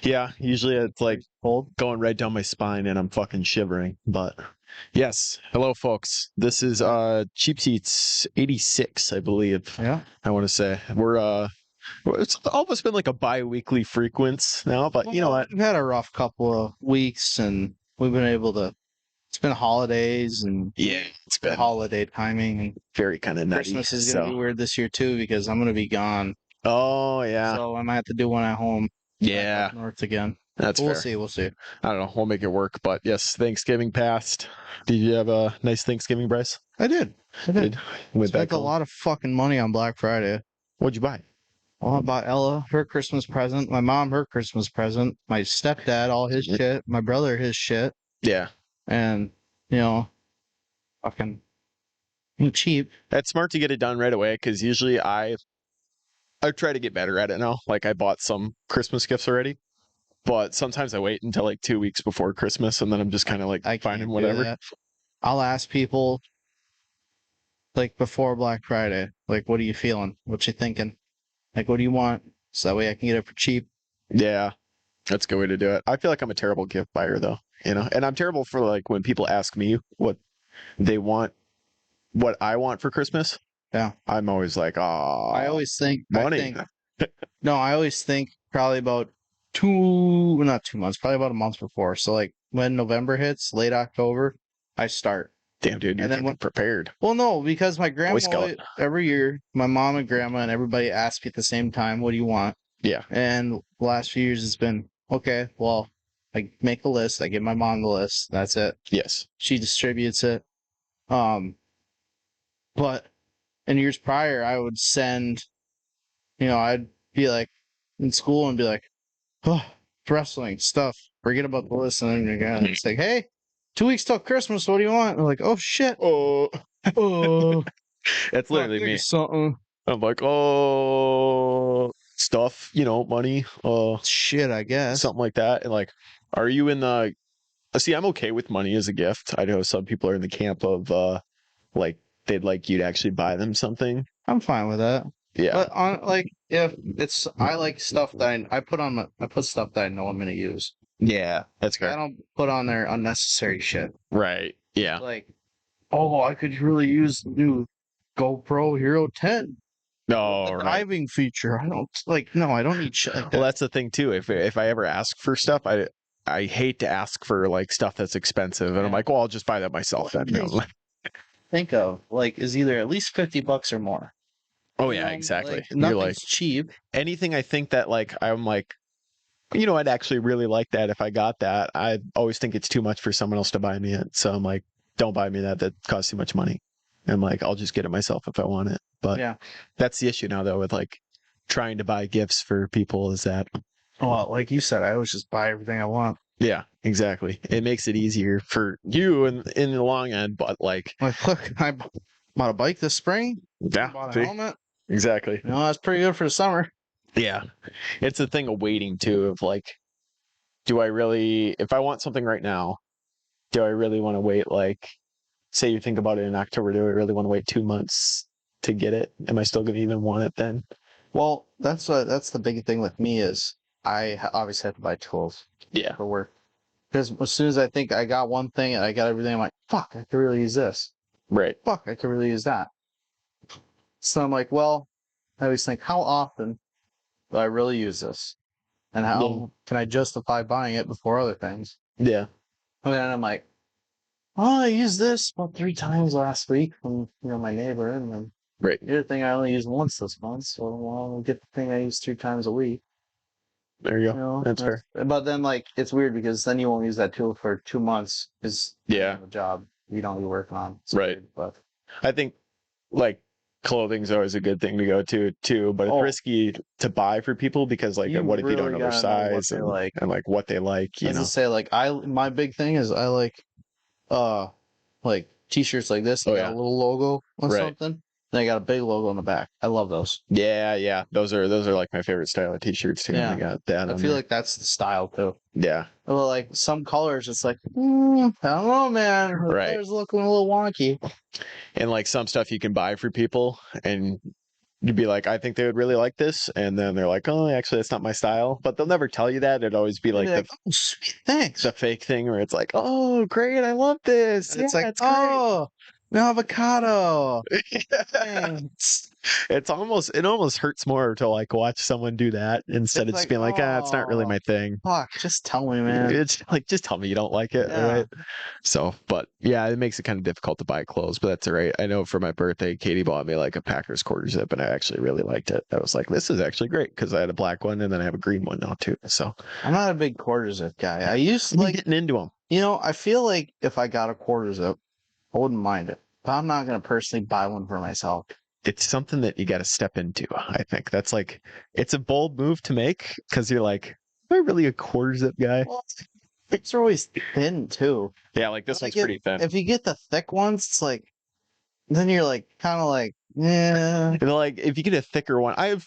Yeah, usually it's like Cold. going right down my spine and I'm fucking shivering. But yes, hello folks. This is Cheap Seats 86, I believe. Yeah. I want to say. It's almost been like a bi-weekly frequency now, but you know what? We've had a rough couple of weeks and we've been able to, it's been holidays and Yeah, it's been holiday timing. And very kind of nutty. Christmas is going to be weird this year too because I'm going to be gone. Oh yeah. So I might have to do one at home. Yeah. Up north again. That's We'll fair. see. We'll see. I don't know. We'll make it work. But yes, Thanksgiving passed. Did you have a nice Thanksgiving, Bryce? I did. With Spent that a lot of fucking money on Black Friday. What'd you buy? Well, I bought Ella her Christmas present, my mom her Christmas present, my stepdad all his shit, my brother his shit, Yeah. and fucking cheap. That's smart to get it done right away because usually I try to get better at it now. Like I bought some Christmas gifts already, but sometimes I wait until like 2 weeks before Christmas and then I'm just kind of like I finding can't do whatever. that. I'll ask people like before Black Friday, like, what are you feeling? What you thinking? Like, what do you want? So that way I can get it for cheap. Yeah, that's a good way to do it. I feel like I'm a terrible gift buyer though, and I'm terrible for like when people ask me what they want, what I want for Christmas. Yeah. I'm always like, oh, I always think money. I always think probably about not 2 months, probably about a month before. So like when November hits, late October, I start. Damn, dude, you're And then fucking prepared. Well, no, because my Boy grandma Scout. every year, my mom and grandma and everybody asks me at the same time, "What do you want?" Yeah. And the last few years, it's been okay. Well, I make a list. I give my mom the list. That's it. Yes. She distributes it. But in years prior, I would send. I'd be like in school and be like, "Oh, wrestling stuff. Forget about the list." And then again, it's like, "Hey, 2 weeks till Christmas. What do you want?" And I'm like, "Oh shit." Oh, Oh, that's literally think me. of something. I'm like, oh, stuff, money, Shit, I guess. something like that. And like, are you in the? See, I'm okay with money as a gift. I know some people are in the camp of like they'd like you to actually buy them something. I'm fine with that. Yeah, But on like if it's I like stuff that I put on I put stuff that I know I'm gonna use. yeah, that's I fair. don't put on there unnecessary shit. Right. Yeah. Like, oh, I could really use the new GoPro Hero 10. No, The right. diving feature. I don't need shit like that. Well, that's the thing too. If I ever ask for stuff, I hate to ask for like stuff that's expensive, and I'm like, well, I'll just buy that myself then. Think of like is either at least $50 or more. Oh yeah, exactly. Like, You're nothing's like cheap. anything I think that like I'm like, I'd actually really like that if I got that. I always think it's too much for someone else to buy me it. So I'm like, don't buy me that. That costs too much money. I'm like, I'll just get it myself if I want it. But Yeah. that's the issue now though with like trying to buy gifts for people is that Well, like you said, I always just buy everything I want. yeah, exactly. It makes it easier for you in the long end, but like Look, I bought a bike this spring. yeah, Bought a see? helmet. Exactly. That's pretty good for the summer. Yeah. It's a thing of waiting too of like, do I really if I want something right now, do I really want to wait like say you think about it in October, do I really want to wait 2 months to get it? Am I still gonna even want it then? Well, that's the big thing with me is I obviously have to buy tools Yeah. for work. Because as soon as I think I got one thing and I got everything, I'm like, fuck, I could really use this. Right. Fuck, I could really use that. So I'm like, well, I always think, how often do I really use this? And how can I justify buying it before other things? Yeah. And then I'm like, oh, I used this about 3 times last week from my neighbor, and then Right. the other thing I only used once this month, so I'll get the thing I use 3 times a week. There you go. That's fair. But then like it's weird because then you won't use that tool for 2 months because Yeah. the job you don't be working on. It's right. weird, but I think like clothing's always a good thing to go to too, but it's risky to buy for people because like what if you don't know their size and like what they like, As I say, like my big thing is I like t-shirts like this. Got a little logo on something. Then I got a big logo on the back. I love those. Yeah. Those are like my favorite style of t-shirts too. Yeah. I got that. I feel like that's the style too. Yeah. Well, like some colors, it's like I don't know, man. The colors looking a little wonky. And like some stuff you can buy for people, and you'd be like, I think they would really like this, and then they're like, oh, actually, that's not my style. But they'll never tell you that. It'd always be like They'd be like, oh, sweet, thanks. the fake thing where it's like, oh, great, I love this. And it's Yeah, like, it's great. oh, no avocado. Thanks. It almost hurts more to like watch someone do that instead It's of just like, being like, it's not really oh, my thing. fuck, just tell me, man. It's like, just tell me you don't like it, Yeah. right? So, but yeah, it makes it kind of difficult to buy clothes, but that's all right. I know for my birthday, Katie bought me like a Packers quarter zip, and I actually really liked it. I was like, this is actually great because I had a black one and then I have a green one now too. So I'm not a big quarter zip guy. I used to I'm like, getting into them. I feel like if I got a quarter zip, I wouldn't mind it. But I'm not going to personally buy one for myself. It's something that you got to step into. I think that's like, it's a bold move to make because you're like, am I really a quarter zip guy? Well, it's always thin too. Yeah, like this Like one's pretty thin. If you get the thick ones, it's like, then you're like, kind of like, yeah. And like if you get a thicker one, I have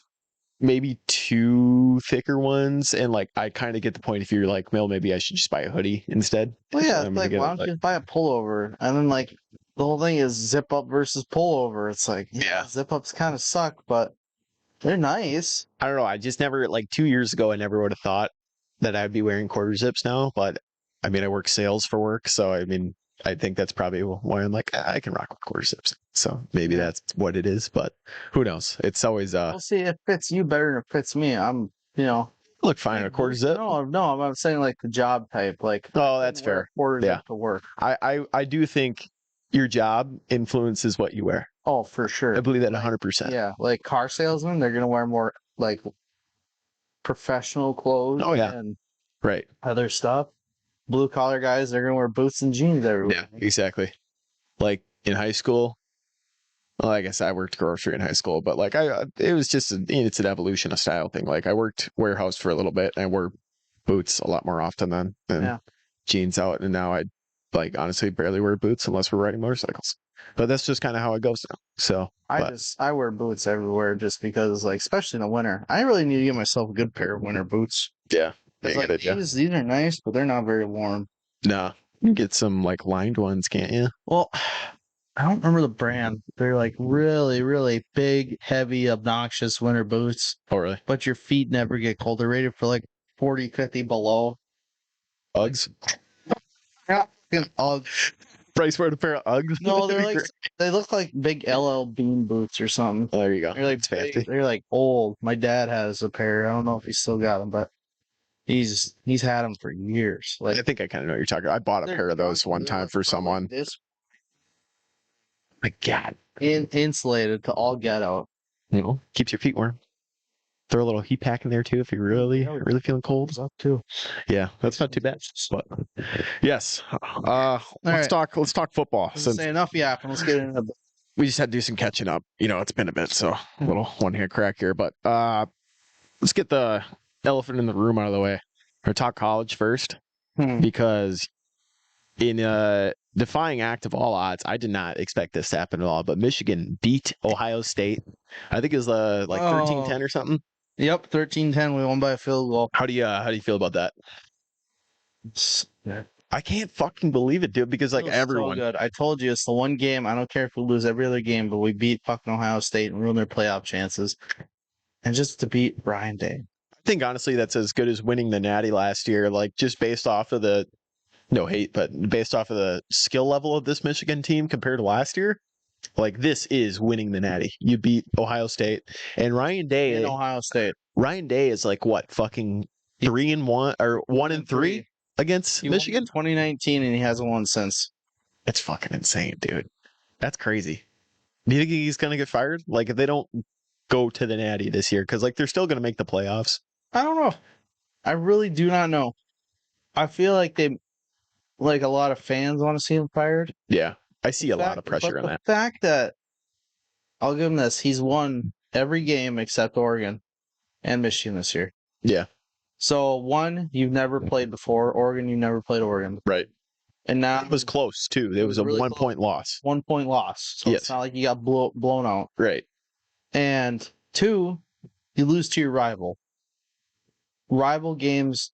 maybe two thicker ones, and like I kind of get the point if you're like, well, maybe I should just buy a hoodie instead. Well, yeah, I'm it's gonna like, get why it, don't like- you just buy a pullover? And then like the whole thing is zip up versus pullover. It's like, Yeah. zip ups kind of suck, but they're nice. I don't know. I just never like 2 years ago. I never would have thought that I'd be wearing quarter zips now. But I mean, I work sales for work, so I mean, I think that's probably why I'm like, I can rock with quarter zips. So maybe Yeah. that's what it is. But who knows? It's always We'll see. It fits you better than it fits me. I'm, look fine in a like, quarter zip. No, I'm saying like the job type. Like, Oh, that's wear a fair. quarter Yeah. zip to work. I do think your job influences what you wear. Oh, for sure. I believe that Like, 100%. Yeah, like car salesmen, they're gonna wear more like professional clothes. Oh, yeah. And Right. other stuff. Blue collar guys, they're gonna wear boots and jeans everywhere. Yeah, exactly. Like in high school, well, I guess I worked grocery in high school, but like it was just it's an evolution of style thing. Like I worked warehouse for a little bit, and I wore boots a lot more often than Yeah. jeans out, and now I like honestly barely wear boots unless we're riding motorcycles. But that's just kind of how it goes now. So I wear boots everywhere just because, like, especially in the winter. I really need to get myself a good pair of winter boots. yeah, It's yeah, like, these are nice, but they're not very warm. nah, you can get some like lined ones, can't you? Well, I don't remember the brand. They're like really, really big, heavy, obnoxious winter boots, Oh really? but your feet never get cold. They're rated for like 40, 50 below. Uggs. Fucking Ugg. Bryce wearing a pair of Uggs. No, they're That'd be like great. they look like big LL Bean boots or something. Oh, there you go. They're like It's fancy. they're like old. My dad has a pair. I don't know if he still got them, but he's had them for years. Like I think I kind of know what you're talking about. I bought a they're pair of those comfy. one They're time like for from, like, someone. this My God. insulated to all get out. You know, keeps your feet warm. Throw a little heat pack in there too if you're really, Yeah, we- really feeling cold. Up too. Yeah, that's not too bad. But yes, let's right. talk football. Since Say enough yapping. Let's get into the we just had to do some catching up. You know, it's been a bit, so a little one hand crack here. But let's get the elephant in the room out of the way. Or talk college first, because in a defying act of all odds, I did not expect this to happen at all. But Michigan beat Ohio State. I think it was like 13-10 or something. Yep, 13-10. We won by a field goal. How do you feel about that? I can't fucking believe it, dude, because like Feels so everyone good. I told you it's the one game. I don't care if we lose every other game, but we beat fucking Ohio State and ruin their playoff chances. And just to beat Ryan Day. I think honestly that's as good as winning the Natty last year, like just based off of the no hate, but based off of the skill level of this Michigan team compared to last year. Like this is winning the Natty. You beat Ohio State and Ryan Day. In Ohio State. Ryan Day is like what, fucking 3-1 or 1-3 against He won in Michigan? 2019 and he hasn't won since. It's fucking insane, dude. That's crazy. Do you think he's gonna get fired? Like if they don't go to the Natty this year, because like they're still gonna make the playoffs. I don't know. I really do not know. I feel like a lot of fans want to see him fired. Yeah, I see a lot of pressure on that. The fact that I'll give him this, he's won every game except Oregon and Michigan this year. Yeah, So one, you've never played before. Oregon, you never played Oregon. right. And now It was close too. It It was was a really 1-point loss. 1 point loss. So Yes. it's not like you got blown out. Right. And two, you lose to your rival. Rival games,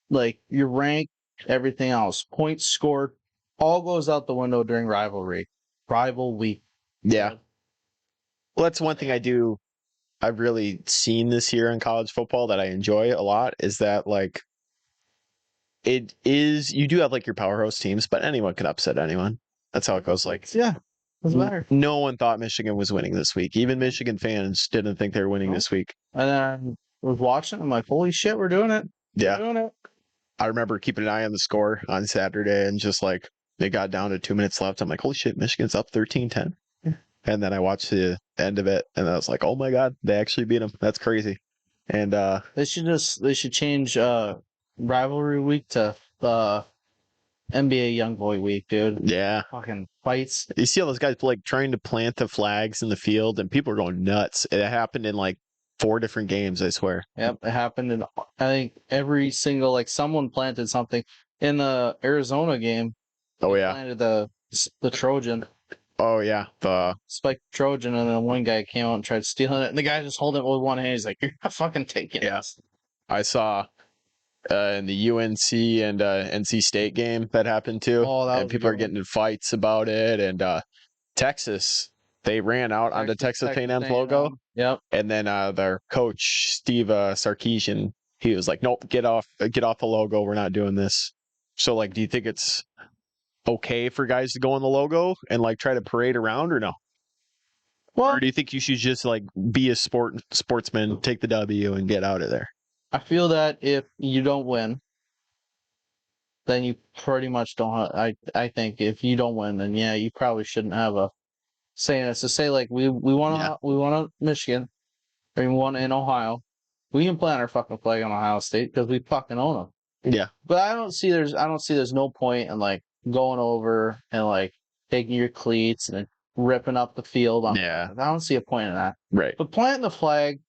like your rank, everything else, points scored, all goes out the window during rivalry. Rival week. Yeah. Well, that's one thing I do I've really seen this year in college football that I enjoy a lot is that like it is you do have like your powerhouse teams, but anyone can upset anyone. That's how it goes. Like Yeah, doesn't matter. no one thought Michigan was winning this week. Even Michigan fans didn't think they were winning No. this week. And then I was watching. I'm like, holy shit, we're doing it. Yeah. We're doing it. I remember keeping an eye on the score on Saturday and just like they got down to 2 minutes left. I'm like, holy shit, Michigan's up 13-10. Yeah. And then I watched the end of it and I was like, oh my God, they actually beat them. That's crazy. And They should change rivalry week to NBA Youngboy week, dude. yeah, Fucking fights. you see all those guys like trying to plant the flags in the field and people are going nuts. It happened in like 4 different games, I swear. Yep, it happened in I think every single like someone planted something in the Arizona game. Oh They yeah. planted the Trojan, Oh yeah. The spiked Trojan, and then one guy came out and tried stealing it, and the guy just holding it with one hand. He's like, "You're not fucking taking Yeah. it." I saw in the UNC and NC State game that happened too. Oh, that And was a people are good getting in fights about it. And Texas, they ran out on the Texas A&M's logo. Yep. And then their coach, Steve Sarkisian, he was like, nope, get off the logo. We're not doing this. So like, do you think it's okay for guys to go on the logo and like try to parade around or no? Well, Or do you think you should just like be a sportsman, take the W and get out of there? I feel that if you don't win, then you pretty much don't. I think if you don't win, then yeah, you probably shouldn't have a say in it. So say like we want Yeah. we want Michigan, or we want in Ohio. We can plant our fucking flag on Ohio State because we fucking own them. Yeah. But I don't see there's no point in like going over and like taking your cleats and ripping up the field. Yeah. I don't see a point in that. Right. But planting the flag,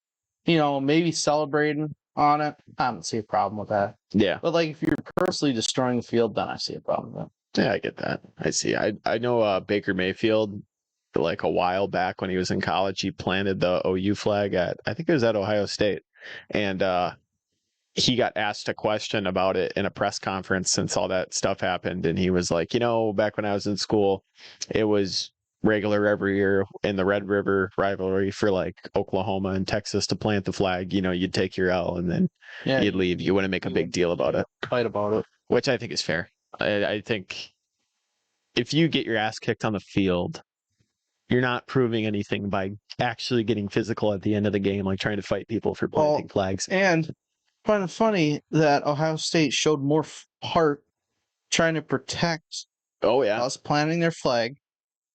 maybe celebrating on it, I don't see a problem with that. Yeah. But like if you're purposely destroying the field, then I see a problem with that. Yeah, I get that. I see. I know Baker Mayfield, like a while back when he was in college, he planted the OU flag I think it was at Ohio State. And he got asked a question about it in a press conference since all that stuff happened. And he was like, back when I was in school, it was regular every year in the Red River rivalry for like Oklahoma and Texas to plant the flag. You'd take your L and then Yeah, you'd leave. You wouldn't make a big deal about it, fight about it. which I think is fair. I think if you get your ass kicked on the field, you're not proving anything by actually getting physical at the end of the game, like trying to fight people for planting flags. And I find it funny that Ohio State showed more heart trying to protect Oh yeah, us planting their flag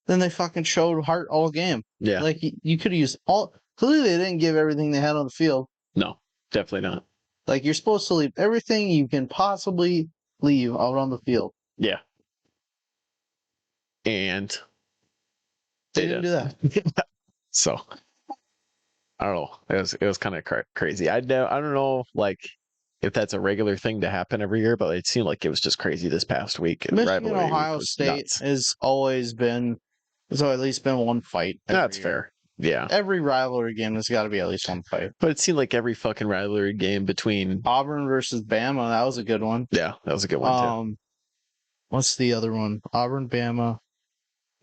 than they fucking showed heart all game. yeah. Like you could have used all. Clearly, they didn't give everything they had on the field. No, definitely not. Like you're supposed to leave everything you can possibly leave out on the field. Yeah. And They didn't do that. So I don't know. It was kind of crazy. I don't know like if that's a regular thing to happen every year, but it seemed like it was just crazy this past week. And Michigan rivalry week Ohio was State nuts. has always been. There's at least been one fight. every That's year. fair. Yeah. Every rivalry game, there's got to be at least one fight. But it seemed like every fucking rivalry game between Auburn versus Bama, that was a good one. yeah, that was a good one too. What's the other one? Auburn, Bama,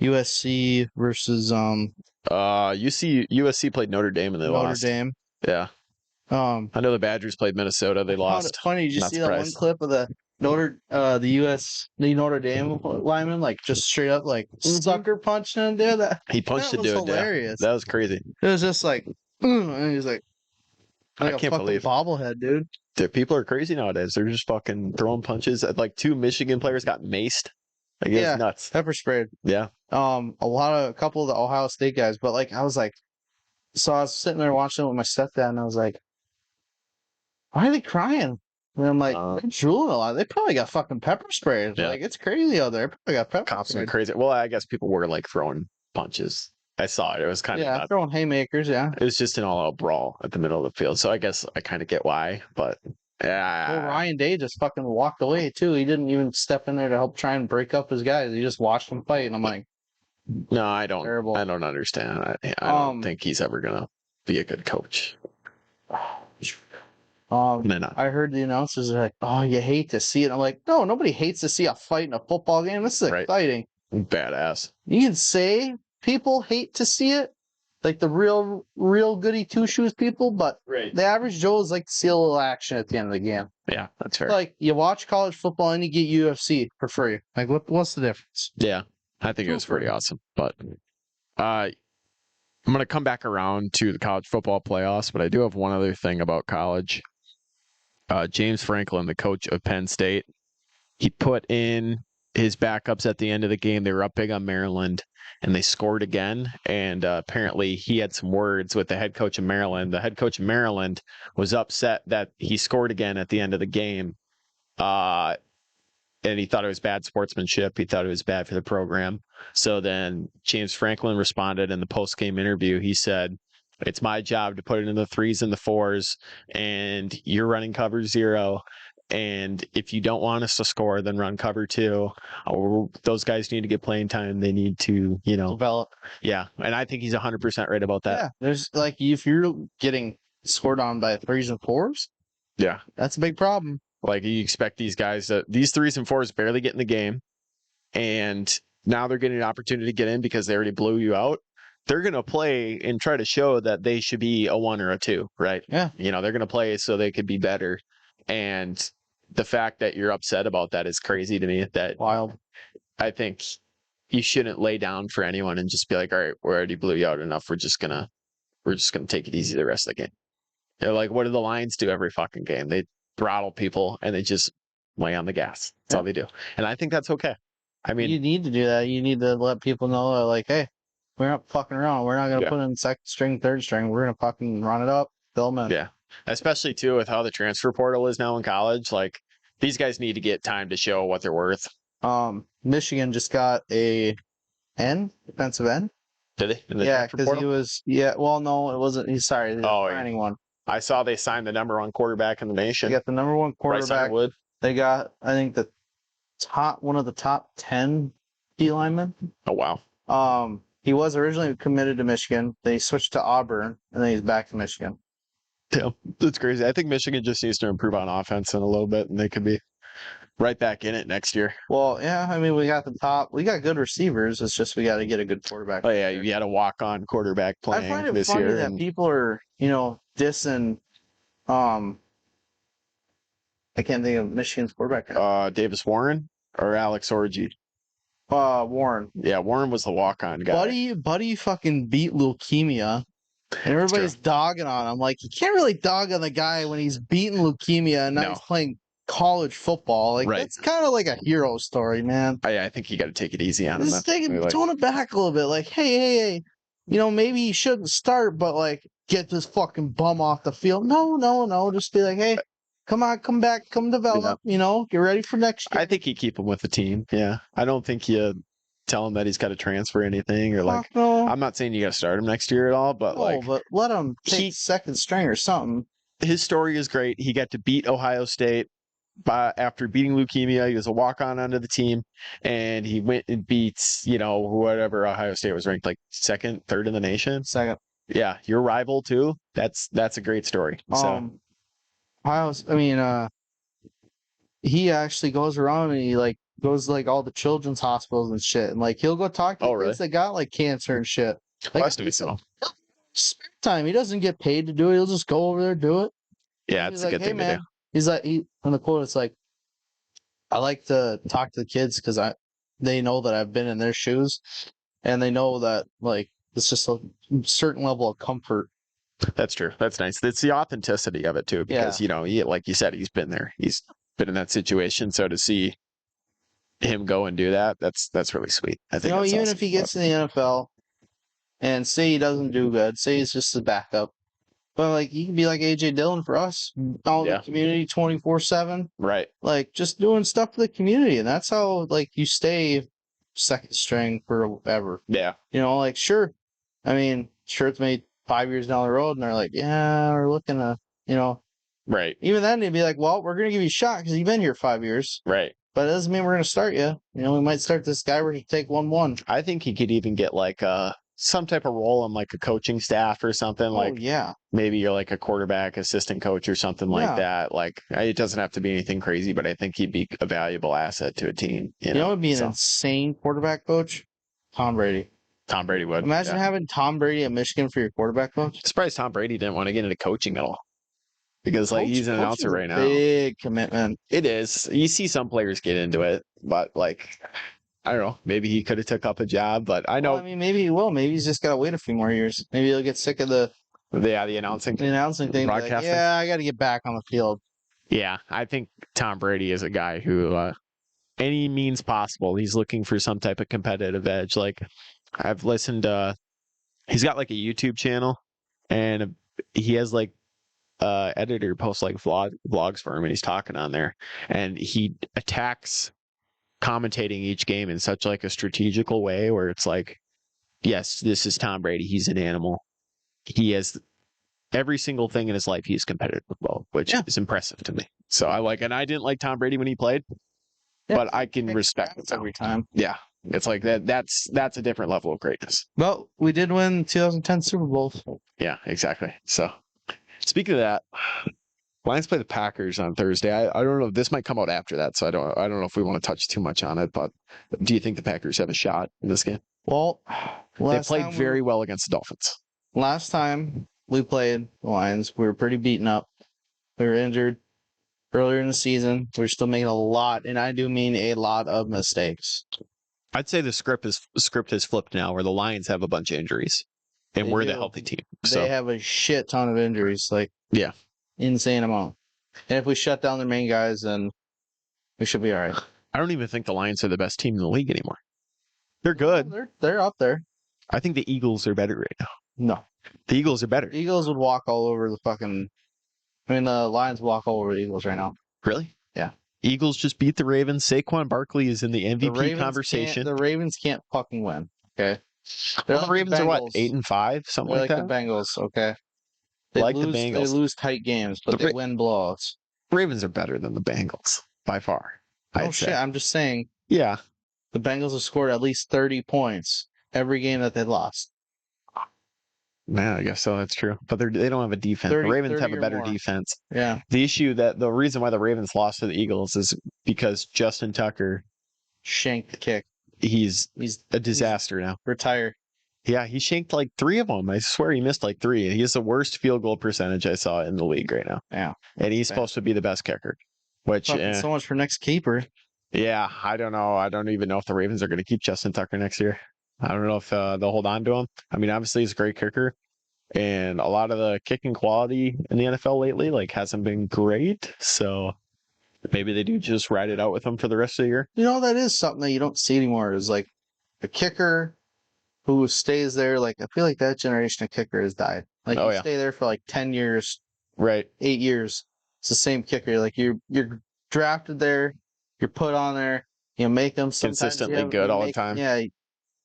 USC versus USC played Notre Dame and they Notre lost. Dame. Yeah. I know the Badgers played Minnesota. They I found lost. it funny. Did you Not see that one surprised. clip of the Notre Dame lineman, like just straight up like Mhm. sucker punching him there? That He punched that the was dude. Yeah. hilarious. That was crazy. It was just like, and he's like I a can't fucking believe bobblehead, dude. Dude, people are crazy nowadays. They're just fucking throwing punches. Like 2 Michigan players got maced. Like it's Yeah. nuts. Pepper sprayed. Yeah. A couple of the Ohio State guys, but like I was sitting there watching it with my stepdad, and I was like, why are they crying? And I'm like, they're drooling a lot. They probably got fucking pepper sprayed. Yeah. Like it's crazy out there. They probably got pepper Cops sprayed. went crazy. Well, I guess people were like throwing punches. I saw it. It was kind of Yeah, nuts. throwing haymakers. Yeah. It was just an all-out brawl at the middle of the field. So I guess I kind of get why, but yeah. Well, Ryan Day just fucking walked away too. He didn't even step in there to help try and break up his guys. He just watched them fight, and I'm like, No, I don't. terrible. I don't understand. I don't Um, think he's ever gonna be a good coach. Um, No. I heard the announcers are like, "Oh, you hate to see it." I'm like, "No, nobody hates to see a fight in a football game. This is Right. exciting." Badass. You can say people hate to see it, like the real goody two shoes people, but Right. the average Joe is like to see a little action at the end of the game. Yeah, that's fair. Like you watch college football and you get UFC for free. Like what's the difference? Yeah, I think it was pretty awesome. But I'm going to come back around to the college football playoffs, but I do have one other thing about college. James Franklin, the coach of Penn State, he put in his backups at the end of the game. They were up big on Maryland, and they scored again. And apparently he had some words with the head coach of Maryland. The head coach of Maryland was upset that he scored again at the end of the game. And he thought it was bad sportsmanship. He thought it was bad for the program. So then James Franklin responded in the post-game interview. He said, "It's my job to put it in the 3s and the 4s, and you're running cover 0. And if you don't want us to score, then run cover 2. Those guys need to get playing time. They need to, Develop. Yeah. And I think he's 100% right about that. Yeah, there's like if you're getting scored on by 3s and 4s, Yeah. that's a big problem. Like you expect these guys these 3s and 4s barely get in the game, and now they're getting an opportunity to get in because they already blew you out. They're going to play and try to show that they should be a 1 or a 2, right? Yeah. They're going to play so they could be better. And the fact that you're upset about that is crazy to me. That Wild. I think you shouldn't lay down for anyone and just be like, all right, we already blew you out enough. We're just gonna take it easy the rest of the game. Like, what do the Lions do every fucking game? They throttle people and they just lay on the gas. That's all they do. And I think that's okay. I mean, you need to do that. You need to let people know that, like, hey, we're not fucking around. We're not gonna put in second string, third string. We're gonna fucking run it up, fill them in. Yeah. Especially too with how the transfer portal is now in college. Like, these guys need to get time to show what they're worth. Michigan just got a defensive end. Did they? In the Yeah, transfer because portal? he was. Yeah, well, no, it wasn't. He's sorry. They're signing one. I saw they signed the #1 quarterback in the nation. They got the #1 quarterback. Bryce They got, I think, one of the top 10 D linemen. Oh wow. He was originally committed to Michigan. Then he switched to Auburn, and then he's back to Michigan. Yeah, that's crazy. I think Michigan just needs to improve on offense in a little bit, and they could be right back in it next year. Well, yeah, I mean, we got good receivers. It's just we got to get a good quarterback. Oh yeah, you had a walk-on quarterback playing I find it this funny year. that people are, dissing. I can't think of Michigan's quarterback. Davis Warren or Alex Orji. Warren. Yeah, Warren was the walk-on guy. Buddy fucking beat leukemia. And everybody's dogging on him. Like, you can't really dog on the guy when he's beating leukemia and now he's playing college football. Like, that's kind of like a hero story, man. I think you got to take it easy on him. Just tone it back a little bit. Like, hey, maybe he shouldn't start, but like, get this fucking bum off the field. No. Just be like, hey, come on, come back, come develop. Get ready for next year. I think you keep him with the team. Yeah, I don't think you tell him that he's got to transfer anything or like. No. I'm not saying you got to start him next year at all, but but let him take second string or something. His story is great. He got to beat Ohio State after beating leukemia. He was a walk-on onto the team, and he went and beats whatever Ohio State was ranked like second, third in the nation. Second. Yeah, your rival too. That's a great story. He actually goes around and he goes to all the children's hospitals and shit, and he'll go talk to kids that got cancer and shit. Must be so. Spare time. He doesn't get paid to do it. He'll just go over there and do it. Yeah, it's a good thing to do. He's like, in the quote, it's like, I like to talk to the kids because they know that I've been in their shoes, and they know that it's just a certain level of comfort. That's true. That's nice. It's the authenticity of it too, because like you said, he's been there. He's been in that situation. So to see him go and do that, that's really sweet. I think even if he gets in the NFL and say he doesn't do good, say he's just a backup, but he can be like AJ Dillon for us, all the community 24/7. Right. Just doing stuff for the community, and that's how you stay second string forever. Yeah. Sure. I mean, sure, it's maybe 5 years down the road, and they're like, yeah, we're looking to, Right. Even then, they'd be like, well, we're going to give you a shot because you've been here 5 years. Right. But it doesn't mean we're going to start you. We might start this guy. We're going to take 1-1. I think he could even get some type of role on a coaching staff or something. Maybe you're a quarterback assistant coach or something like that. It doesn't have to be anything crazy, but I think he'd be a valuable asset to a team. It would be an insane quarterback coach? Tom Brady. Tom Brady would. Imagine yeah. having Tom Brady at Michigan for your quarterback coach. Surprised Tom Brady didn't want to get into coaching at all. Because like he's an announcer Coaching's a right now. Big commitment. It is. You see some players get into it, but like I don't know. Maybe he could have took up a job, but I know. Well, I mean, maybe he will. Maybe he's just got to wait a few more years. Maybe he'll get sick of the the announcing. announcing thing. Like, Broadcasting. yeah, I got to get back on the field. Yeah, I think Tom Brady is a guy who, any means possible, he's looking for some type of competitive edge. Like I've listened to, he's got like a YouTube channel, and he has like editor posts like vlogs for him, and he's talking on there, and he attacks commentating each game in such like a strategical way where it's like, yes, this is Tom Brady. He's an animal. He has every single thing in his life he's competitive with, which is impressive to me. So I like, and I didn't like Tom Brady when he played, but I can respect it every time. Yeah, it's like that. That's a different level of greatness. Well, we did win 2010 Super Bowls. Yeah, exactly. So speaking of that, Lions play the Packers on Thursday. I don't know. This might come out after that, so I don't know if we want to touch too much on it. But do you think the Packers have a shot in this game? Well, They played very well against the Dolphins. Last time we played the Lions, we were pretty beaten up. We were injured earlier in the season. We're still making a lot, and I do mean a lot of mistakes. I'd say the script has flipped now, where the Lions have a bunch of injuries, and we're the healthy team. So They have a shit ton of injuries, like yeah, insane amount. And if we shut down their main guys, then we should be all right. I don't even think the Lions are the best team in the league anymore. They're good. They're up there. I think the Eagles are better right now. No, The Eagles are better. the Eagles would walk all over the fucking. I mean, the Lions walk all over the Eagles right now. Really? Yeah. Eagles just beat the Ravens. Saquon Barkley is in the The MVP Ravens conversation. The Ravens can't fucking win. Okay. Well, the Ravens are what, 8-5, something They're like like that. the Bengals. Okay. They Like the lose, They Bengals. lose tight games, but The they win blowouts. Ravens are better than the Bengals by far. Oh I'd shit! say. I'm just saying Yeah. the Bengals have scored at least 30 points every game that they lost. Man, I guess so. That's true. But they don't have a defense. 30 the Ravens 30 have a or better more. defense. Yeah. The reason why the Ravens lost to the Eagles is because Justin Tucker, Shanked the kick. he's He's a disaster now. retired. Yeah, he shanked like 3 of them. I swear he missed like 3. He has the worst field goal percentage I saw in the league right now. Yeah. And he's Bad. supposed to be the best kicker. Which, So much for next keeper. yeah, I don't know. I don't even know if the Ravens are going to keep Justin Tucker next year. I don't know if they'll hold on to him. I mean, obviously he's a great kicker, and a lot of the kicking quality in the NFL lately like hasn't been great. So maybe they do just ride it out with him for the rest of the year. You know, that is something that you don't see anymore. Is like a kicker who stays there. Like I feel like that generation of kicker has died. Like Oh, you yeah. stay there for like 10 years, Right. 8 years. It's the same kicker. Like you're drafted there, you're put on there. You make them sometimes Consistently you have- good you all the make- time. Yeah,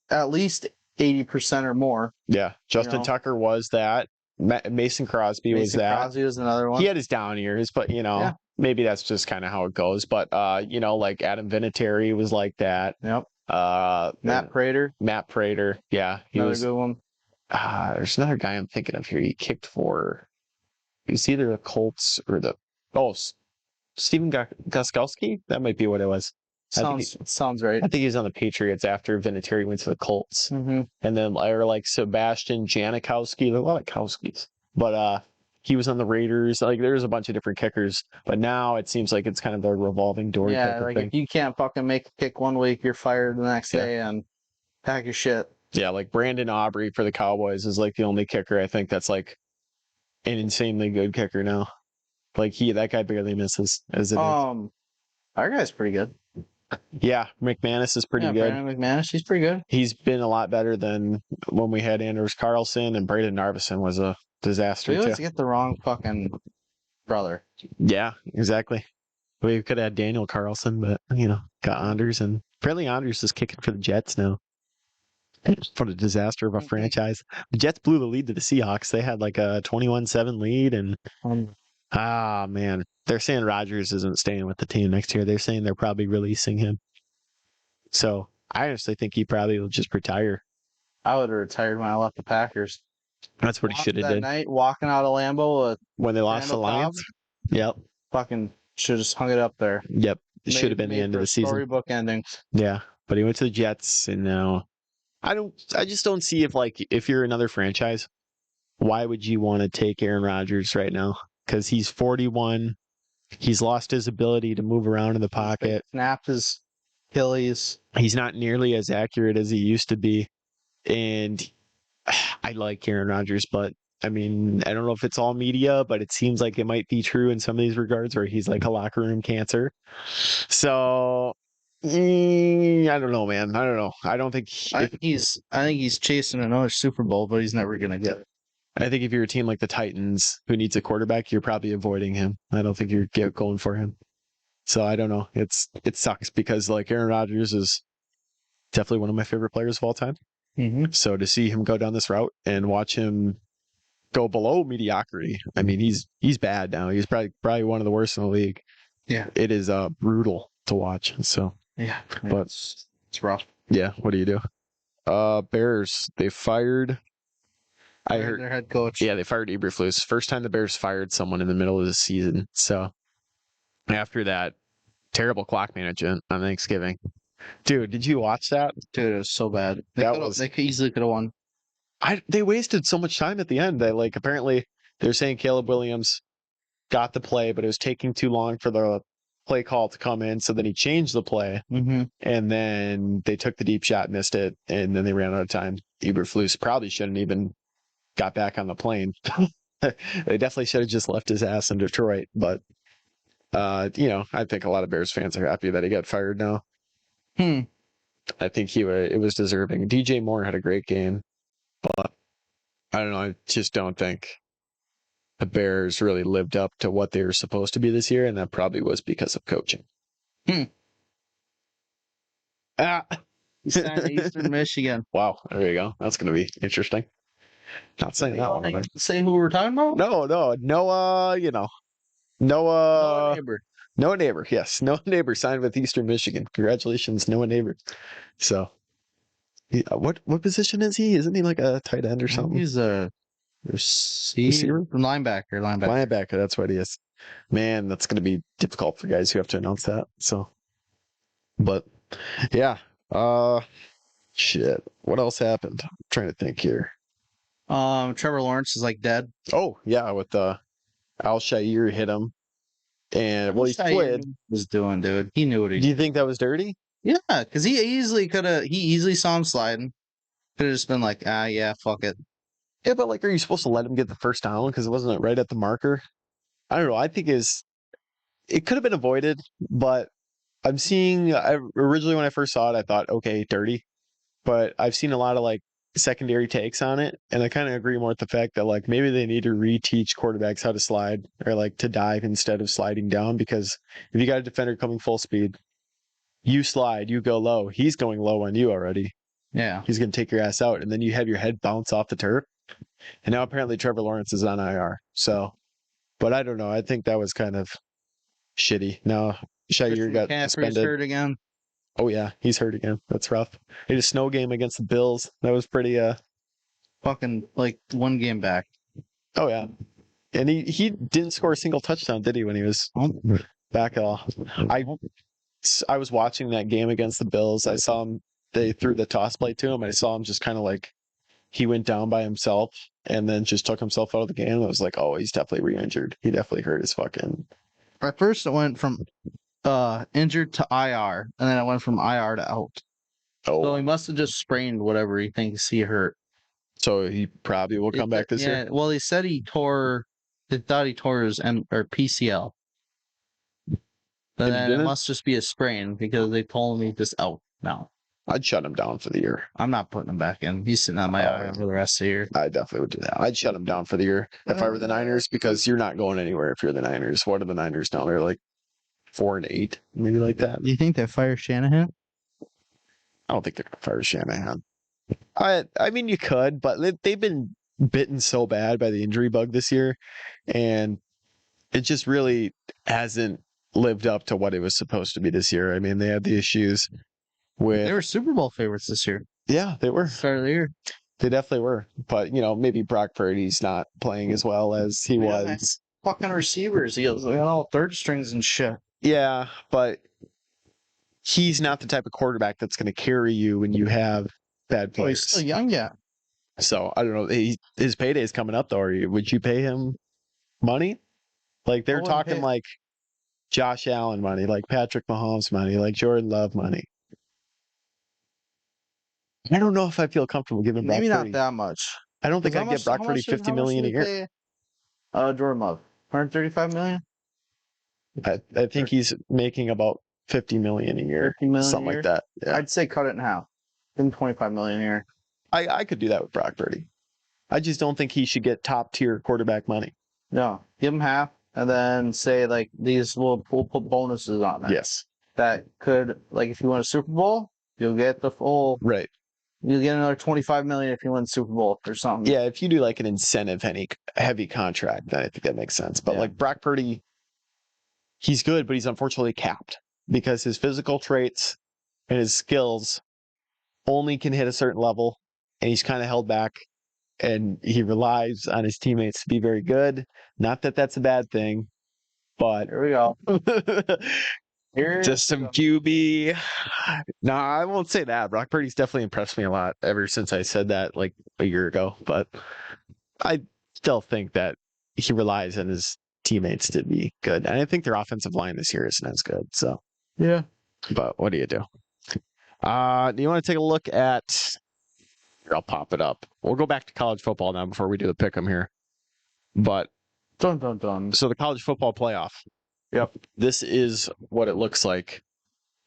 at least 80% or more. Yeah. Justin know? Tucker was that. Mason Crosby was Mason that. Crosby was another one. He had his down years, but Yeah. maybe that's just kind of how it goes. But like Adam Vinatieri was like that. Yep. Matt Matt Prater, Prater. Yeah. He another was good one. there's another guy I'm thinking of here. He kicked for it was either the Colts or Steven Gostkowski? That might be what it was. I think Sounds right. I think he was on the Patriots after Vinatieri went to the Colts. Mm-hmm. And then or like Sebastian Janikowski. There are a lot of Kowskis. But he was on the Raiders. Like there's a bunch of different kickers. But now it seems like it's kind of the revolving door Yeah, type of like thing. if you can't fucking make a kick one week, you're fired the next Yeah. day and pack your shit. Yeah, like Brandon Aubrey for the Cowboys is like the only kicker I think that's like an insanely good kicker now. Like that guy barely misses as it is. Our guy's pretty good. Yeah, McManus is pretty good. Brandon McManus, he's pretty good. He's been a lot better than when we had Anders Carlson, and Braden Narvison was a disaster We always too. get the wrong fucking brother. Yeah, exactly. We could have had Daniel Carlson, but got Anders, and apparently Anders is kicking for the Jets now. What a disaster of a Mhm. franchise. The Jets blew the lead to the Seahawks. They had like a 21-7 lead, and man, they're saying Rodgers isn't staying with the team next year. They're saying they're probably releasing him. So I honestly think he probably will just retire. I would have retired when I left the Packers. That's what he should have That did night, walking out of Lambeau, when they lost the Randall Lions. Yep, fucking should have just hung it up there. yep. It should have been the end of the season. Storybook ending. Yeah, but he went to the Jets, and now I just don't see if you're another franchise, why would you want to take Aaron Rodgers right now? Because he's 41. He's lost his ability to move around in the pocket. Snapped his Achilles. He's not nearly as accurate as he used to be. And I like Aaron Rodgers, but I mean, I don't know if it's all media, but it seems like it might be true in some of these regards where he's like a locker room cancer. So I don't know, man. I don't know. I don't think I think he's chasing another Super Bowl, but he's never gonna get it. I think if you're a team like the Titans who needs a quarterback, you're probably avoiding him. I don't think you're going for him. So I don't know. It sucks because like Aaron Rodgers is definitely one of my favorite players of all time. Mm-hmm. So to see him go down this route and watch him go below mediocrity, I mean he's bad now. He's probably one of the worst in the league. Yeah, it is brutal to watch. So yeah, but it's rough. Yeah, what do you do? Bears, they fired. I heard their head coach. Yeah, they fired Eberflus. First time the Bears fired someone in the middle of the season. So after that, terrible clock management on Thanksgiving. Dude, did you watch that? Dude, it was so bad. They easily could have won. They wasted so much time at the end. They apparently they're saying Caleb Williams got the play, but it was taking too long for the play call to come in. So then he changed the play, and then they took the deep shot, missed it, and then they ran out of time. Eberflus probably shouldn't even got back on the plane. They definitely should have just left his ass in Detroit. But I think a lot of Bears fans are happy that he got fired now. I think it was deserving. DJ Moore had a great game, but I don't know. I just don't think the Bears really lived up to what they were supposed to be this year, and that probably was because of coaching. Eastern Michigan. Wow, there you go. That's going to be interesting. Not saying that one. Say who we're talking about? No, Noah Neighbor. Noah Neighbor, yes. Noah Neighbor signed with Eastern Michigan. Congratulations, Noah Neighbor. So, what position is he? Isn't he like a tight end or something? He's a receiver? Linebacker. That's what he is. Man, that's going to be difficult for guys who have to announce that. So, but yeah. Shit. What else happened? I'm trying to think here. Trevor Lawrence is like dead. Oh, yeah, with Al-Shaair hit him. And he slid. Was doing, dude. He knew what he did. Do you think that was dirty? Yeah, because he easily saw him sliding. Could have just been like, yeah, fuck it. Yeah, but are you supposed to let him get the first down because it wasn't right at the marker? I don't know. I think it could have been avoided, but originally when I first saw it, I thought, okay, dirty. But I've seen a lot of secondary takes on it, and I kind of agree more with the fact that maybe they need to reteach quarterbacks how to slide or to dive instead of sliding down, because if you got a defender coming full speed, you slide, you go low, he's going low on you already. Yeah. He's going to take your ass out, and then you have your head bounce off the turf. And now apparently Trevor Lawrence is on IR. So, but I don't know. I think that was kind of shitty. Now Shaair got suspended. Hurt again. Oh yeah, he's hurt again. That's rough. He had a snow game against the Bills. That was pretty fucking one game back. Oh yeah. And he didn't score a single touchdown, did he, when he was back at all? I was watching that game against the Bills. I saw him, they threw the toss play to him. I saw him just kind of he went down by himself and then just took himself out of the game. I was like, oh, he's definitely re-injured. He definitely hurt his fucking. At first, it went from injured to IR, and then it went from IR to out. Oh. So he must have just sprained whatever he thinks he hurt. So he probably will come back this year? Well, he said they thought he tore his PCL. But then it must just be a sprain because they told him he's just out now. I'd shut him down for the year. I'm not putting him back in. He's sitting on my IR for the rest of the year. I definitely would do that. I'd shut him down for the year if I were the Niners, because you're not going anywhere if you're the Niners. What are the Niners now? They're 4-8, maybe like that. Do you think they fire Shanahan? I don't think they're going to fire Shanahan. I mean, you could, but they've been bitten so bad by the injury bug this year, and it just really hasn't lived up to what it was supposed to be this year. I mean, they had the issues with. They were Super Bowl favorites this year. Yeah, they were. Start of the year. They definitely were. But, maybe Brock Purdy's not playing as well as he was. Fucking receivers. He got all third strings and shit. Yeah, but he's not the type of quarterback that's going to carry you when you have bad Oh, he's players. still young yet. So I don't know. His payday's coming up though. Would you pay him money? Like they're wouldn't talking pay- like Josh Allen money, like Patrick Mahomes money, like Jordan Love money. I don't know if I feel comfortable giving Brock Maybe not Purdy. that much. I don't think 'Cause I'd give Brock Purdy $50 million a year. Pay, Jordan Love? 135 million? I think he's making about $50 million a year, 50 million something a year? like that. Yeah. I'd say cut it in half. Give him 25 million a year. I could do that with Brock Purdy. I just don't think he should get top tier quarterback money. No, give him half, and then say like we'll put bonuses on it. Yes. That could, like, if you win a Super Bowl, you'll get the full. Right. You'll get another 25 million if you win the Super Bowl or something. Yeah, if you do like an incentive heavy contract, then I think that makes sense. But Yeah. like Brock Purdy, he's good, but he's unfortunately capped because his physical traits and his skills only can hit a certain level, and he's kind of held back. And he relies on his teammates to be very good. Not that that's a bad thing, but Here we go. Here just some QB. No, I won't say that. Brock Purdy's definitely impressed me a lot ever since I said that like a year ago. But I still think that he relies on his teammates to be good. And I think their offensive line this year isn't as good. So, Yeah. but what do you do? Do you want to take a look at? Here, I'll pop it up. We'll go back to college football now before we do the pick'em here. But Dun dun dun. so the college football playoff. Yep. This is what it looks like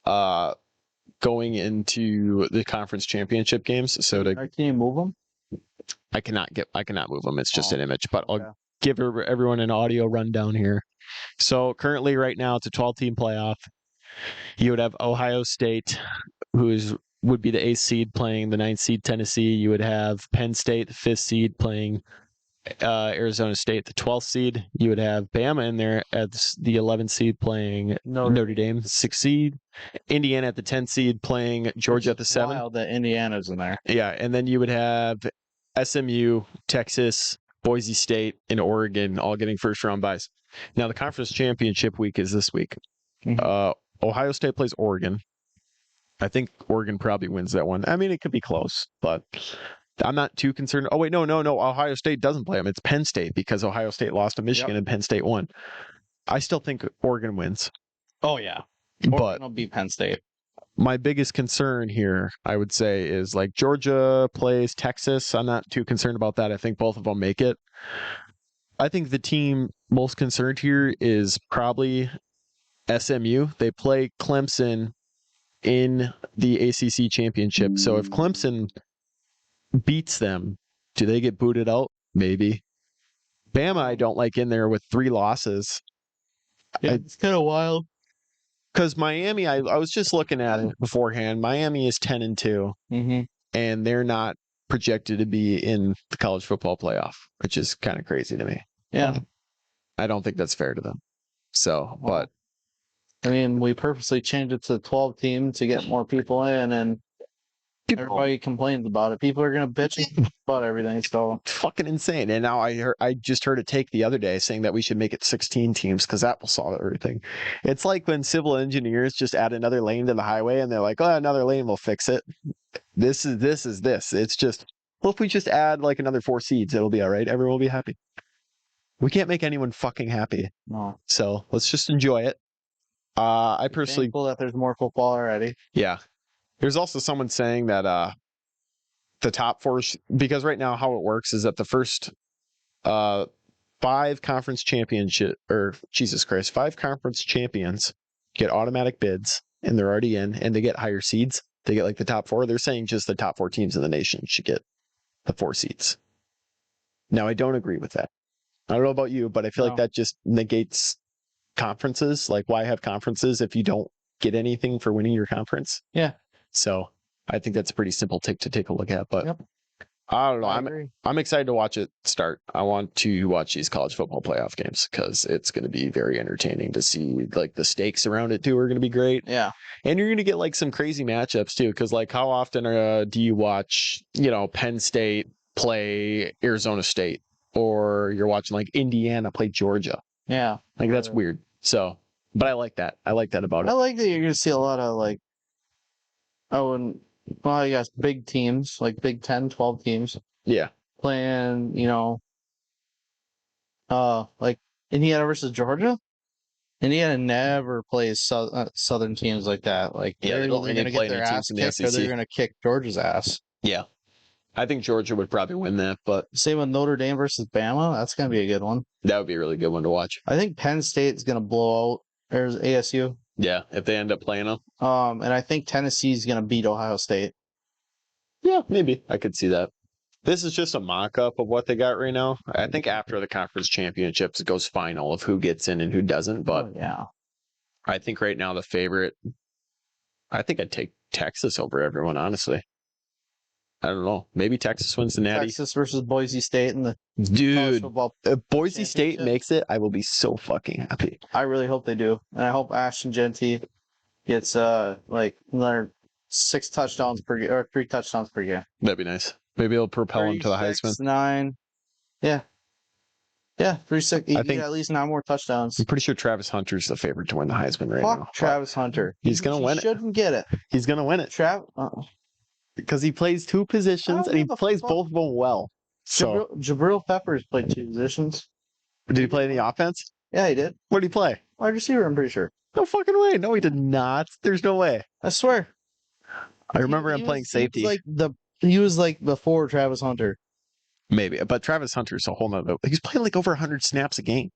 going into the conference championship games. So Can you move them? I cannot move them. It's just Oh, an image, but I'll okay. give everyone an audio rundown here. So currently right now it's a 12-team playoff. You would have Ohio State, would be the 8th seed playing the 9th seed Tennessee. You would have Penn State, the 5th seed, playing Arizona State, the 12th seed. You would have Bama in there as the 11th seed playing Notre Dame, 6th seed. Indiana at the 10th seed playing Georgia at the 7th. Wild that Indiana's in there. Yeah, and then you would have SMU, Texas, Boise State, and Oregon all getting first round byes. Now the conference championship week is this week. Mhm. Ohio State plays Oregon. I think Oregon probably wins that one. I mean, it could be close, but I'm not too concerned. Oh, wait, no. Ohio State doesn't play them. It's Penn State because Ohio State lost to Michigan and Penn State won. I still think Oregon wins. Oh, yeah. But Oregon will beat Penn State. my biggest concern here, I would say, is like Georgia plays Texas. I'm not too concerned about that. I think both of them make it. I think the team most concerned here is probably SMU. They play Clemson in the ACC championship. So if Clemson beats them, do they get booted out? Maybe. Bama, I don't like in there with 3 losses. Yeah, it's kind of wild. Because Miami, I was just looking at it beforehand. Miami is 10-2, Mm-hmm. and they're not projected to be in the college football playoff, which is kind of crazy to me. Yeah. I don't think that's fair to them. So, but I mean, we purposely changed it to 12 teams to get more people in, and everybody complains about it. People are gonna bitch about everything. So fucking insane. And now I just heard a take the other day saying that we should make it 16 teams because that will solve everything. It's like when civil engineers just add another lane to the highway and they're like, oh, another lane will fix it. This is this. It's just, well, if we just add like another 4 seeds, it'll be all right. Everyone will be happy. We can't make anyone fucking happy. no. So let's just enjoy it. I personally, Thankful that there's more football already. yeah. There's also someone saying that the top 4, because right now how it works is that the first 5 conference championship, or Jesus Christ, 5 conference champions get automatic bids, and they're already in, and they get higher seeds. They get like the top 4. They're saying just the top 4 teams in the nation should get the 4 seeds. Now, I don't agree with that. I don't know about you, but I feel like that just negates conferences. Like, why have conferences if you don't get anything for winning your conference? Yeah. So I think that's a pretty simple take to take a look at. But Yep. I don't know. I agree. I'm excited to watch it start. I want to watch these college football playoff games because it's going to be very entertaining to see. Like the stakes around it too are going to be great. Yeah. And you're going to get like some crazy matchups too. Because like how often do you watch Penn State play Arizona State, or you're watching like Indiana play Georgia? Yeah. Like that's weird. So, but I like that. I like that about it. I like that you're gonna see a lot of like, and Well, you got big teams, like Big 10, 12 teams Yeah. playing, like Indiana versus Georgia. Indiana never plays Southern teams like that. Like Yeah, they they're don't either really going to play get their any teams ass in the kicked or they're SEC. going to kick Georgia's ass. Yeah. I think Georgia would probably win that, but Same with Notre Dame versus Bama. That's going to be a good one. that would be a really good one to watch. I think Penn State's going to blow out there's ASU. Yeah, if they end up playing them. And I think Tennessee's going to beat Ohio State. Yeah, maybe. I could see that. This is just a mock-up of what they got right now. I think after the conference championships, it goes final of who gets in and who doesn't. But yeah, I think right now the favorite, I think I'd take Texas over everyone, honestly. I don't know. Maybe Texas wins the Natty. Texas versus Boise State in the college Dude, football. if Boise State championship. makes it, I will be so fucking happy. I really hope they do, and I hope Ashton Genty gets like another 6 touchdowns per game or 3 touchdowns per game. That'd be nice. Maybe it'll propel him to the Heisman. 9. Yeah. Yeah, 3-6. He I need think- at least 9 more touchdowns. I'm pretty sure Travis Hunter's the favorite to win the Heisman right now. Fuck Travis Hunter. He's gonna win it. Shouldn't get it. He's gonna win it because he plays 2 positions and he give a plays fuck. both of them well. So, Jabril Peppers played 2 positions. did he play in the offense? Yeah, he did. What did he play? Wide receiver, I'm pretty sure. No fucking way. No, he did not. There's no way. I swear. I remember him He playing was- safety. He was like before Travis Hunter. Maybe, but Travis Hunter's a whole nother. He's playing like over 100 snaps a game.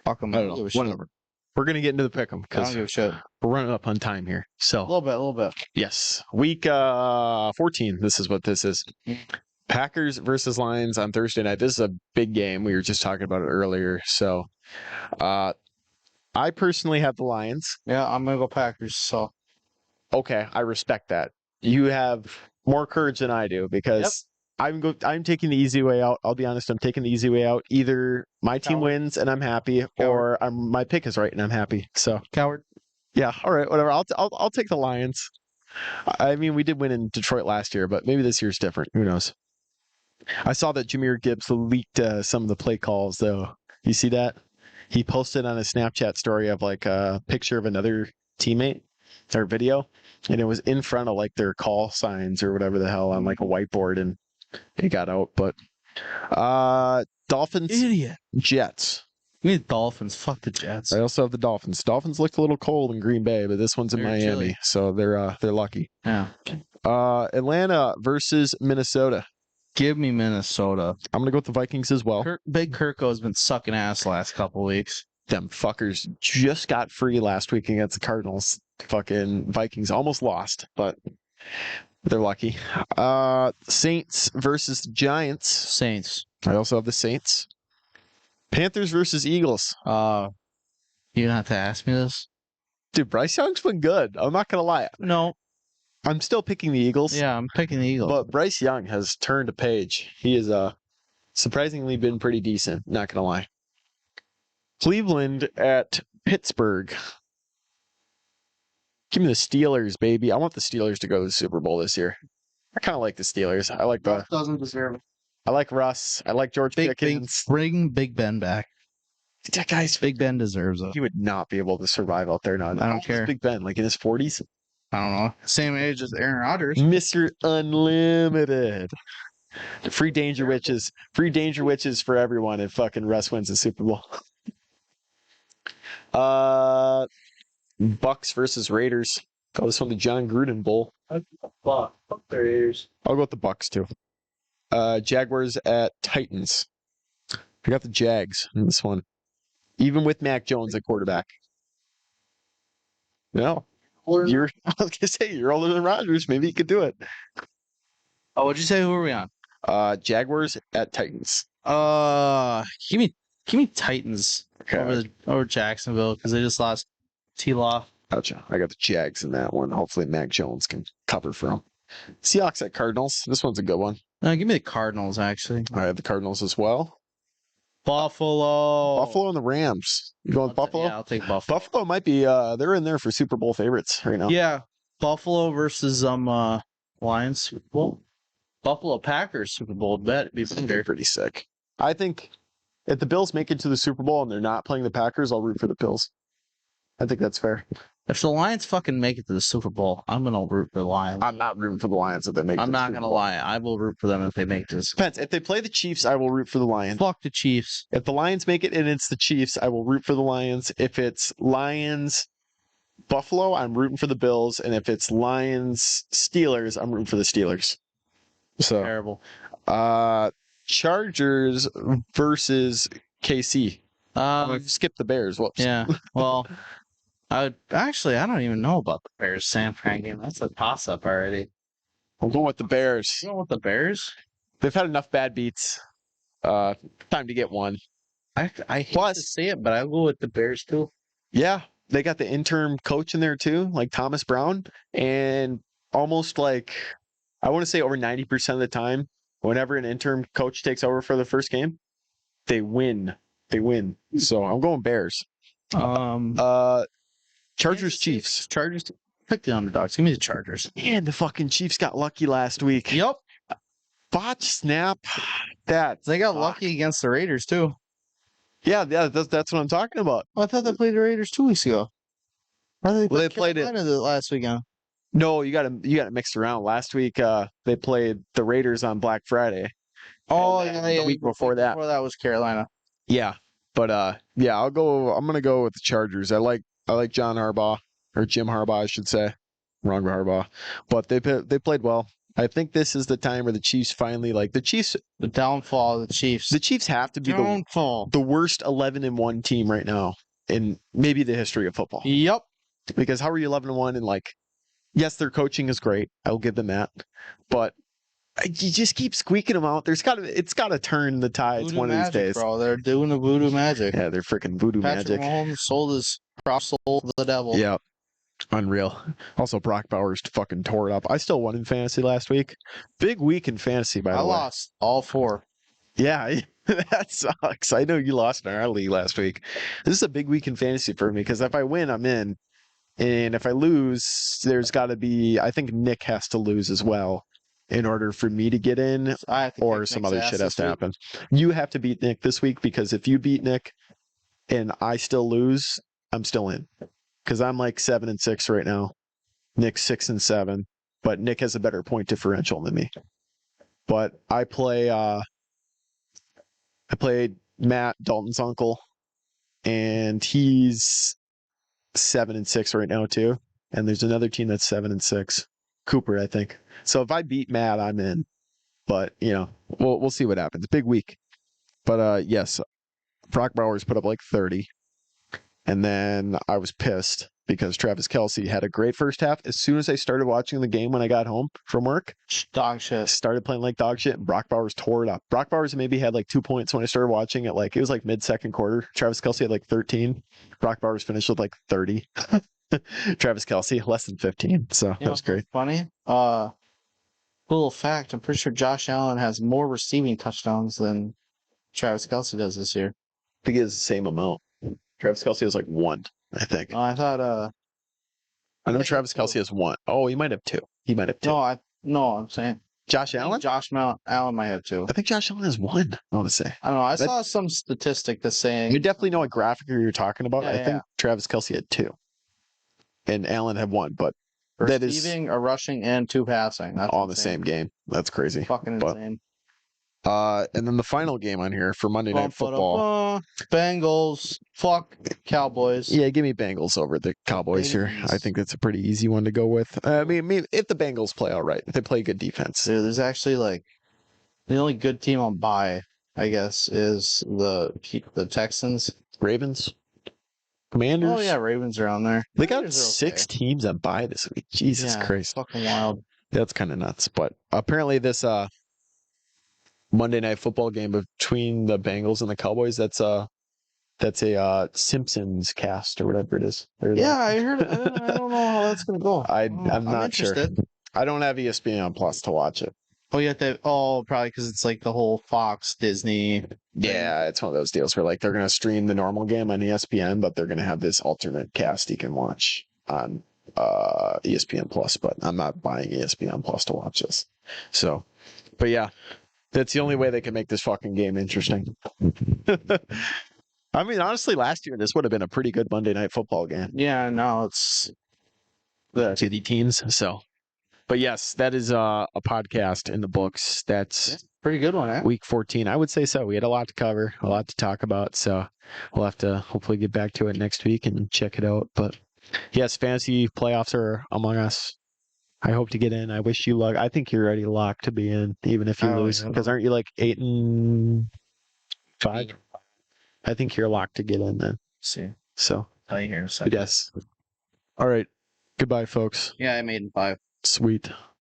Fuck him. I don't know. Whatever. We're gonna get into the pick'em I don't because give a shit. we're running up on time here. A So little bit. yes, week 14. This is what this is. Mm. Packers versus Lions on Thursday night. This is a big game. We were just talking about it earlier. So, I personally have the Lions. Yeah, I'm gonna go Packers. So Okay, I respect that. You have more courage than I do because I'm taking the easy way out. I'll be honest, I'm taking the easy way out. Either my team Coward. wins and I'm happy, or my pick is right and I'm happy. So coward. yeah, all right, whatever. I'll take the Lions. I mean, we did win in Detroit last year, but maybe this year's different. Who knows? I saw that Jahmyr Gibbs leaked some of the play calls, though. You see that? He posted on his Snapchat story of like a picture of another teammate or video, and it was in front of like their call signs or whatever the hell on like a whiteboard, and it got out. But Dolphins, Idiot. Jets. We need Dolphins. Fuck the Jets. I also have the Dolphins. Dolphins looked a little cold in Green Bay, but this one's in They're Miami, chilly. so they're lucky. Yeah. Atlanta versus Minnesota. Give me Minnesota. I'm gonna go with the Vikings as well. Big Kirko has been sucking ass the last couple weeks. Them fuckers just got free last week against the Cardinals. Fucking Vikings almost lost, but they're lucky. Saints versus the Giants. Saints. I also have the Saints. Panthers versus Eagles. You don't have to ask me this. Dude, Bryce Young's been good. I'm not gonna lie. No. I'm still picking the Eagles. Yeah, I'm picking the Eagles. But Bryce Young has turned a page. He has surprisingly been pretty decent, not gonna lie. Cleveland at Pittsburgh. Give me the Steelers, baby. I want the Steelers to go to the Super Bowl this year. I kind of like the Steelers. I like doesn't deserve it. I like Russ. I like George Pickens. Bring Big Ben back. That guy's Big Ben deserves it. he would not be able to survive out there now. I don't How old is care. Big Ben, like in his 40s. I don't know. Same age as Aaron Rodgers. Mr. Unlimited. Free danger witches. Free danger witches for everyone if fucking Russ wins the Super Bowl. Bucks versus Raiders. Call this one the John Gruden Bowl. Fuck their ears. I'll go with the Bucks too. Jaguars at Titans. I got the Jags in this one. Even with Mac Jones at quarterback. No. I was gonna say you're older than Rodgers. Maybe you could do it. Oh, what'd you say? Who are we on? Jaguars at Titans. Give me Titans Okay. over Jacksonville because they just lost T-Law. Gotcha. I got the Jags in that one. Hopefully Mac Jones can cover for them. Seahawks at Cardinals. This one's a good one. Give me the Cardinals actually. I have the Cardinals as well. Buffalo. Buffalo and the Rams. You going with Buffalo? Yeah, I'll take Buffalo. Buffalo might be they're in there for Super Bowl favorites right now. Yeah, Buffalo versus Lions Super Bowl. Buffalo Packers Super Bowl bet be They're pretty sick. I think if the Bills make it to the Super Bowl and they're not playing the Packers, I'll root for the Bills. I think that's fair. If the Lions fucking make it to the Super Bowl, I'm gonna root for the Lions. I'm not rooting for the Lions if they make. I'm not gonna lie. I will root for them if they make this. Depends. If they play the Chiefs, I will root for the Lions. Fuck the Chiefs. If the Lions make it and it's the Chiefs, I will root for the Lions. If it's Lions Buffalo, I'm rooting for the Bills, and if it's Lions Steelers, I'm rooting for the Steelers. So, Terrible. Chargers versus KC. Skip the Bears. Whoops. Yeah. Well, I don't even know about the Bears San Fran game. That's a toss up already. I'm going with the Bears. You know what the Bears? They've had enough bad beats. Time to get one. I hate Plus- to say it, but I'll go with the Bears too. Yeah, they got the interim coach in there too, like Thomas Brown, and almost like I want to say over 90% of the time, whenever an interim coach takes over for the first game, they win. They win. So I'm going Bears. Chargers Chiefs. Chargers. Pick the underdogs. Give me the Chargers. Man, the fucking Chiefs got lucky last week. Yep. Botch snap. That They got lucky against the Raiders too. Yeah, that's what I'm talking about. I thought they played the Raiders 2 weeks ago. Well, they played it last weekend. No, you got it mixed around. Last week, they played the Raiders on Black Friday. Oh, And yeah, then the week before that. Before that was Carolina. Yeah, but yeah, I'm gonna go with the Chargers. I like John Harbaugh or Jim Harbaugh, I should say. Wrong with Harbaugh, but they played well. I think this is the time where the Chiefs finally The downfall of the Chiefs. The Chiefs have to be the worst 11-1 team right now in maybe the history of football. Yep. Because how are you 11-1 and yes, their coaching is great. I'll give them that, but you just keep squeaking them out. It's got to turn the tides Voodoo one magic, of these days. Bro, they're doing the voodoo magic. Yeah, they're freaking voodoo Patrick magic. Mahomes sold his soul to the devil. Yeah. Unreal. Also, Brock Bowers fucking tore it up. I still won in fantasy last week. Big week in fantasy, by the way. I lost all 4. Yeah, that sucks. I know you lost in our league last week. This is a big week in fantasy for me because if I win, I'm in. And if I lose, there's got to be, I think Nick has to lose as well in order for me to get in, or some other shit has to happen. You have to beat Nick this week because if you beat Nick and I still lose, I'm still in. Because I'm 7-6 right now. Nick's 6-7, but Nick has a better point differential than me. But I played Matt, Dalton's uncle, and he's 7-6 right now too. And there's another team that's 7-6, Cooper, I think. So if I beat Matt, I'm in. But we'll see what happens. Big week. But yes, Brock Bowers put up 30. And then I was pissed because Travis Kelce had a great first half. As soon as I started watching the game when I got home from work, dog shit. Started playing like dog shit, and Brock Bowers tore it up. Brock Bowers maybe had 2 points when I started watching it. It was mid-second quarter. Travis Kelce had 13. Brock Bowers finished with 30. Travis Kelce, less than 15. So that was great. Funny. Little fact, I'm pretty sure Josh Allen has more receiving touchdowns than Travis Kelce does this year. I think he has the same amount. Travis Kelce has 1, I think. I thought I know Travis Kelce has 1. Oh, he might have 2. He might have 2. No, I'm saying Josh Allen? Allen might have 2. I think Josh Allen has 1, I want to say. I don't know. I saw some statistic that's saying You definitely know what graphic you're talking about. Yeah, I think Travis Kelce had 2. And Allen had 1, but that is receiving, a rushing, and 2 passing. That's all in the insane. same game. That's crazy. Fucking But- insane. And then the final game on here for Monday Night Football. Bengals. Fuck Cowboys. Yeah, give me Bengals over the Cowboys here. Bengals. I think that's a pretty easy one to go with. I mean, if the Bengals play all right, if they play good defense. Dude, there's actually the only good team on bye, I guess, is the Texans. Ravens, Commanders. Oh yeah, Ravens are on there. They got Commanders are 6 okay. teams on bye this week. Jesus Yeah, Christ. fucking wild. That's kind of nuts. But apparently this Monday Night Football game between the Bengals and the Cowboys, that's a Simpsons cast or whatever it is. Yeah, I heard. I don't know how that's gonna go. I'm not sure. interested. I don't have ESPN Plus to watch it. Oh, you have to. Oh, probably because it's the whole Fox Disney. Yeah, it's one of those deals where they're gonna stream the normal game on ESPN, but they're gonna have this alternate cast you can watch on ESPN Plus. But I'm not buying ESPN Plus to watch this. So, but yeah, that's the only way they can make this fucking game interesting. I mean, honestly, last year this would have been a pretty good Monday Night Football game. Yeah, no, it's the To the teams. So, but yes, that is a podcast in the books. That's pretty good one, eh? week 14. I would say so. We had a lot to cover, a lot to talk about. So we'll have to hopefully get back to it next week and check it out. But yes, fantasy playoffs are among us. I hope to get in. I wish you luck. I think you're already locked to be in, even if you Oh, lose. yeah. Because aren't you like 8-5? I think you're locked to get in then. see. So, Tell you here in a second. yes. All right. Goodbye, folks. Yeah, I made in 5. Sweet.